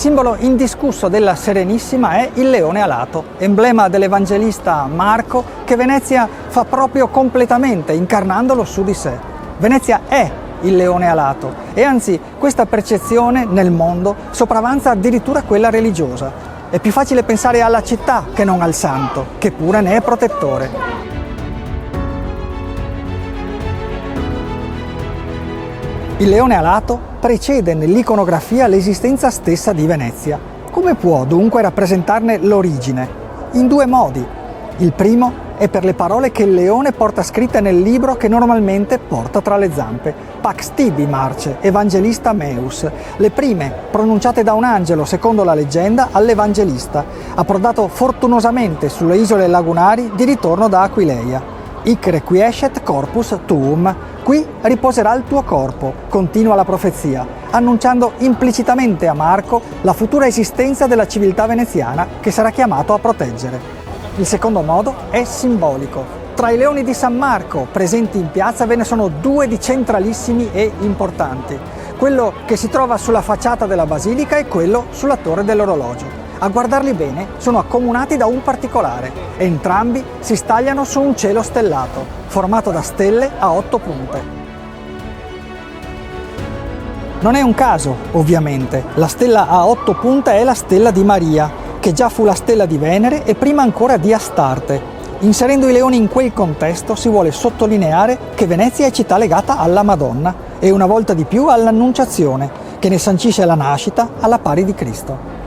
Simbolo indiscusso della Serenissima è il leone alato, emblema dell'evangelista Marco che Venezia fa proprio completamente, incarnandolo su di sé. Venezia è il leone alato e anzi questa percezione nel mondo sopravanza addirittura quella religiosa. È più facile pensare alla città che non al santo, che pure ne è protettore. Il leone alato precede nell'iconografia l'esistenza stessa di Venezia. Come può dunque rappresentarne l'origine? In due modi. Il primo è per le parole che il leone porta scritte nel libro che normalmente porta tra le zampe. Pax tibi marce, evangelista meus. Le prime, pronunciate da un angelo secondo la leggenda all'evangelista, approdato fortunosamente sulle isole lagunari di ritorno da Aquileia. Hic requiescet corpus tuum. Qui riposerà il tuo corpo, continua la profezia, annunciando implicitamente a Marco la futura esistenza della civiltà veneziana che sarà chiamato a proteggere. Il secondo modo è simbolico. Tra i leoni di San Marco presenti in piazza ve ne sono due di centralissimi e importanti. Quello che si trova sulla facciata della basilica e quello sulla torre dell'orologio. A guardarli bene sono accomunati da un particolare. Entrambi si stagliano su un cielo stellato, formato da stelle a 8 punte. Non è un caso, ovviamente. La stella a 8 punte è la stella di Maria, che già fu la stella di Venere e prima ancora di Astarte. Inserendo i leoni in quel contesto si vuole sottolineare che Venezia è città legata alla Madonna e una volta di più all'Annunciazione, che ne sancisce la nascita alla pari di Cristo.